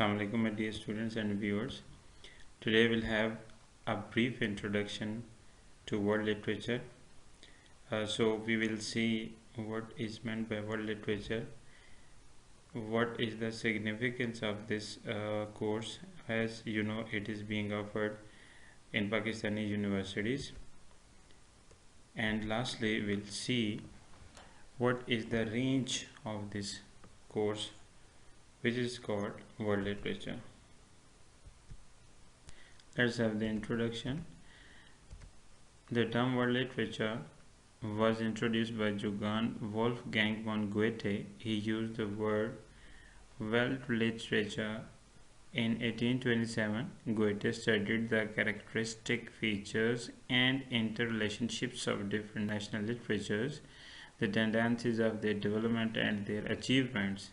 Assalamu alaikum, my dear students and viewers. Today we'll have a brief introduction to world literature. So we will see what is meant by world literature, what is the significance of this course, as you know it is being offered in Pakistani universities, and lastly we'll see what is the range of this course, which is called world literature. Let's have the introduction. The term world literature was introduced by Johann Wolfgang von Goethe. He used the word world literature in 1827. Goethe studied the characteristic features and interrelationships of different national literatures, the tendencies of their development and their achievements.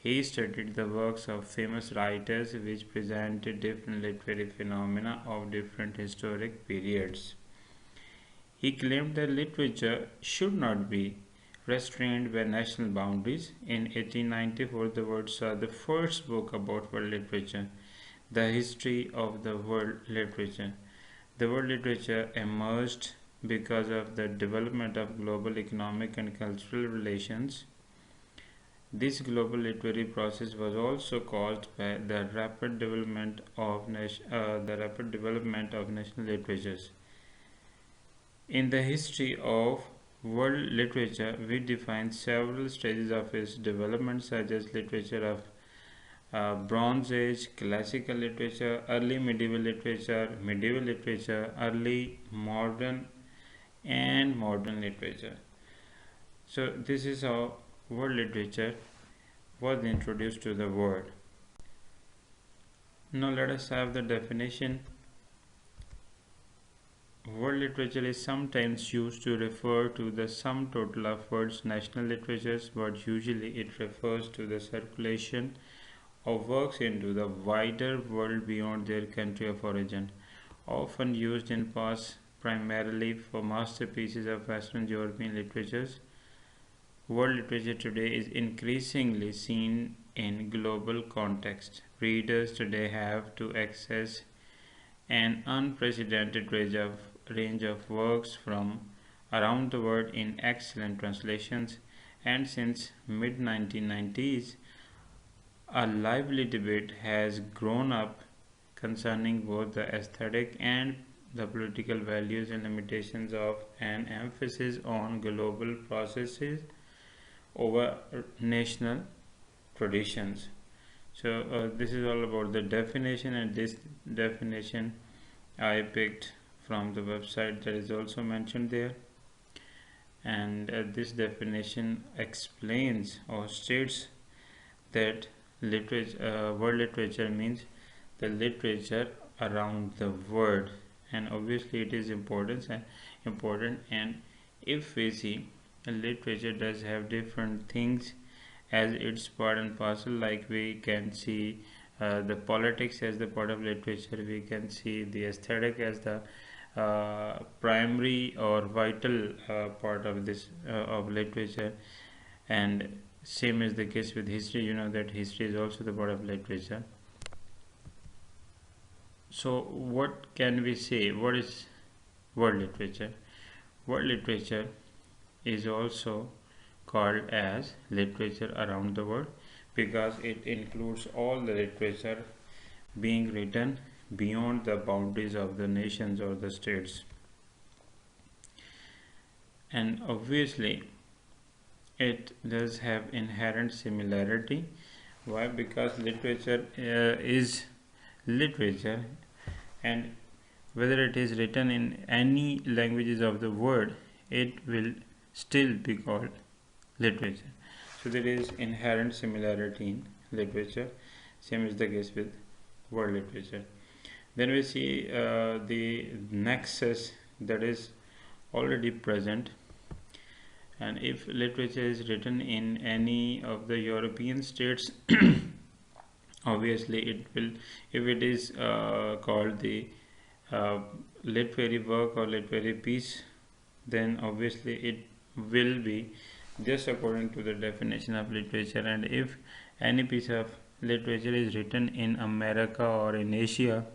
He studied the works of famous writers which presented different literary phenomena of different historic periods. He claimed that literature should not be restrained by national boundaries. In 1894, the world saw the first book about world literature, The History of the World Literature. The world literature emerged because of the development of global economic and cultural relations. This global literary process was also caused by the rapid development of national literatures. In the history of world literature, we define several stages of its development, such as literature of Bronze Age, classical literature, early medieval literature, early modern, and modern literature. So this is how world literature was introduced to the world. Now let us have the definition. World literature is sometimes used to refer to the sum total of world's national literatures, but usually it refers to the circulation of works into the wider world beyond their country of origin, often used in past primarily for masterpieces of Western European literatures. World literature today is increasingly seen in global context. Readers today have to access an unprecedented range of works from around the world in excellent translations, and since mid-1990s, a lively debate has grown up concerning both the aesthetic and the political values and limitations of an emphasis on global processes over national traditions. So this is all about the definition, and this definition I picked from the website that is also mentioned there. And this definition explains or states that world literature means the literature around the world, and obviously it is important. And if we see, literature does have different things as its part and parcel. Like we can see the politics as the part of literature, we can see the aesthetic as the primary or vital part of this of literature, and same is the case with history. You know that history is also the part of literature. So what can we say? What is world literature? World literature is also called as literature around the world because it includes all the literature being written beyond the boundaries of the nations or the states. And obviously it does have inherent similarity. Why? Because literature is literature, and whether it is written in any languages of the world, it will still be called literature. So there is inherent similarity in literature. Same is the case with world literature. Then we see the nexus that is already present, and if literature is written in any of the European states, obviously it will, if it is called the literary work or literary piece, then obviously it will be just according to the definition of literature. And if any piece of literature is written in America or in Asia,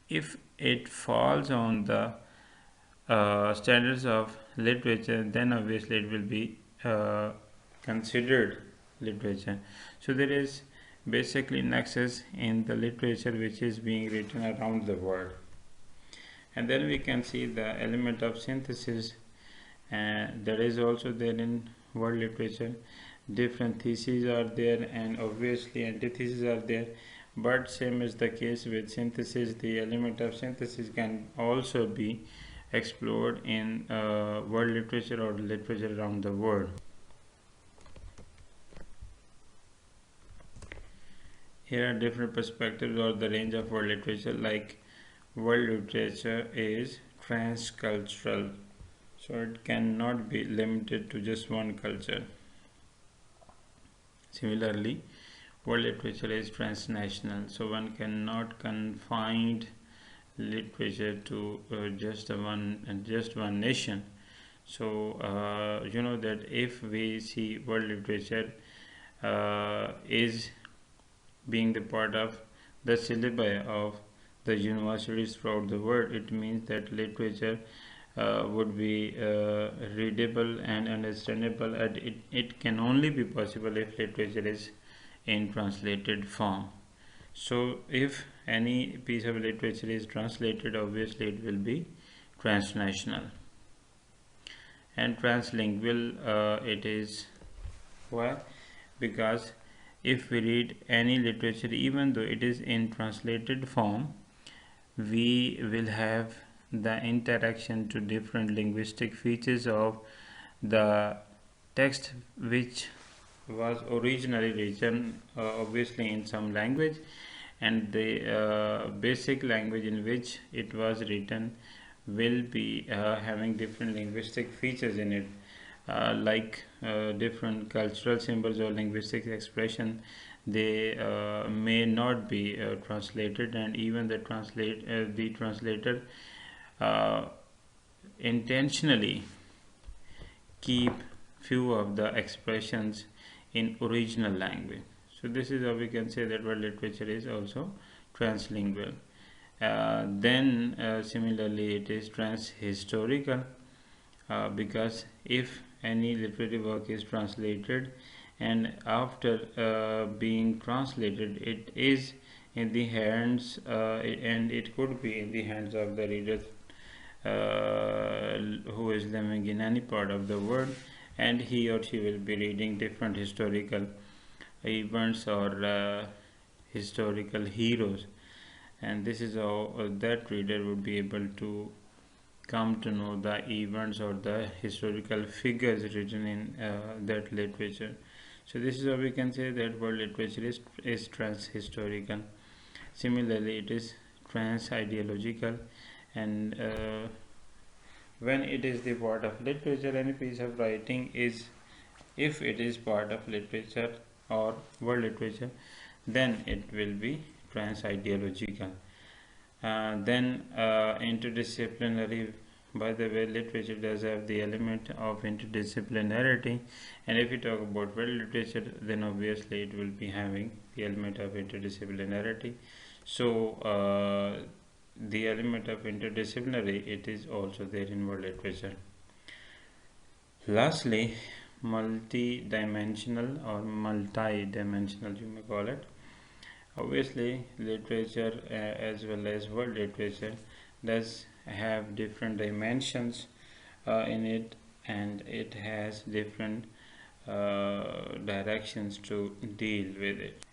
if it falls on the standards of literature, then obviously it will be considered literature. So there is basically nexus in the literature which is being written around the world. And then we can see the element of synthesis, and that is also there in world literature. Different theses are there, and obviously antitheses are there, but same is the case with synthesis. The element of synthesis can also be explored in world literature or literature around the world. Here are different perspectives or the range of world literature. Like, world literature is transcultural, so it cannot be limited to just one culture. Similarly, world literature is transnational, so one cannot confine literature to just one nation. So you know that if we see world literature is being the part of the syllabi of the universities throughout the world, it means that literature would be readable and understandable, and it can only be possible if literature is in translated form. So if any piece of literature is translated, obviously it will be transnational. And translingual it is. Why? Because if we read any literature, even though it is in translated form, we will have the interaction to different linguistic features of the text which was originally written obviously in some language, and the basic language in which it was written will be having different linguistic features in it, like different cultural symbols or linguistic expression. They may not be translated, and even the translator intentionally keep few of the expressions in original language. So this is how we can say that world literature is also translingual. Then similarly it is transhistorical, because if any literary work is translated, and after being translated, it is in the hands and it could be in the hands of the reader who is living in any part of the world, and he or she will be reading different historical events or historical heroes, and this is how that reader would be able to come to know the events or the historical figures written in that literature. So this is how we can say that world literature is transhistorical. Similarly, it is trans-ideological, and when it is the part of literature, any piece of writing is, if it is part of literature or world literature, then it will be trans-ideological. Then interdisciplinary. By the way, literature does have the element of interdisciplinarity, and if we talk about world literature, then obviously it will be having the element of interdisciplinarity. So the element of interdisciplinary, it is also there in world literature. Lastly, multi-dimensional or multi-dimensional, you may call it. Obviously, literature as well as world literature does have different dimensions in it, and it has different directions to deal with it.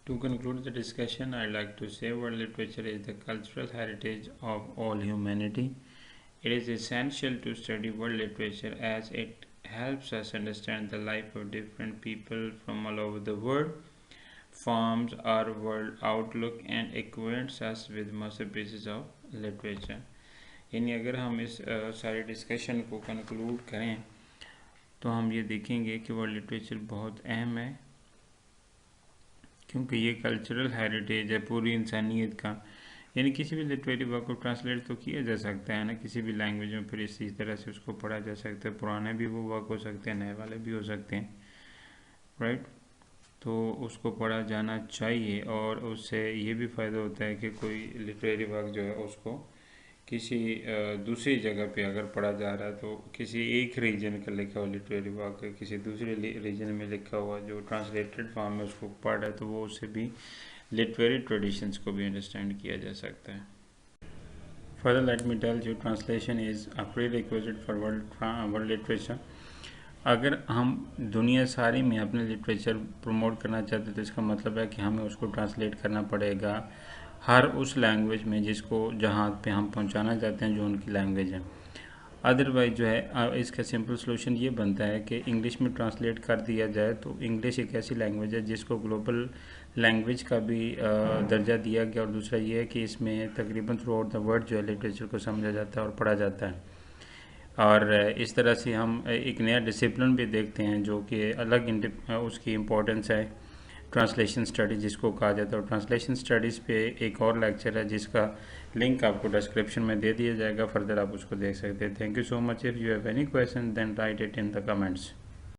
To conclude the discussion, I'd like to say world literature is the cultural heritage of all humanity. It is essential to study world literature as it helps us understand the life of different people from all over the world, forms our world outlook, and acquaints us with masterpieces of literature. यानी अगर हम इस सारे discussion को conclude करें तो हम ये देखेंगे कि वर्ल्ड लिटरेचर बहुत अहम है, क्योंकि ये कल्चरल हेरिटेज है पूरी इंसानियत का। यानी किसी भी लिटरेरी वर्क को ट्रांसलेट तो किया जा सकता है ना किसी भी लैंग्वेज में, फिर इसी तरह से उसको पढ़ा जा सकता है। पुराने भी वो वर्क हो सकते हैं, नए वाले भी हो सकते हैं, राइट। तो उसको पढ़ा जाना चाहिए, और उससे ये भी फ़ायदा होता है कि कोई लिटरेरी वर्क जो है उसको किसी दूसरी जगह पे अगर पढ़ा जा रहा है तो किसी एक रीजन का लिखा हुआ लिटरेरी वर्क है किसी दूसरे रीजन में लिखा हुआ जो ट्रांसलेटेड फॉर्म में उसको पढ़ रहा है, तो वो उससे भी लिटरेरी ट्रेडिशंस को भी अंडरस्टैंड किया जा सकता है। Further, let me tell you, translation is a prerequisite for world literature. अगर हम दुनिया सारी में अपने लिटरेचर प्रमोट करना चाहते हैं तो इसका मतलब है कि हमें उसको ट्रांसलेट करना पड़ेगा हर उस लैंग्वेज में जिसको जहाँ पे हम पहुँचाना चाहते हैं जो उनकी लैंग्वेज है। अदरवाइज जो है इसका सिंपल सोल्यूशन ये बनता है कि इंग्लिश में ट्रांसलेट कर दिया जाए, तो इंग्लिश एक ऐसी लैंग्वेज है जिसको ग्लोबल लैंग्वेज का भी दर्जा दिया गया, और दूसरा ये है कि इसमें तकरीबन थ्रू आउट द वर्ल्ड जो है लिटरेचर को समझा जाता है और पढ़ा जाता है। और इस तरह से हम एक नया डिसिप्लिन भी देखते हैं जो कि अलग उसकी इम्पोर्टेंस है, ट्रांसलेशन स्टडीज़ जिसको कहा जाता है। और ट्रांसलेशन स्टडीज़ पे एक और लेक्चर है जिसका लिंक आपको डिस्क्रिप्शन में दे दिया जाएगा, फर्दर आप उसको देख सकते हैं। Thank you so much. If you have any question then write it in the comments.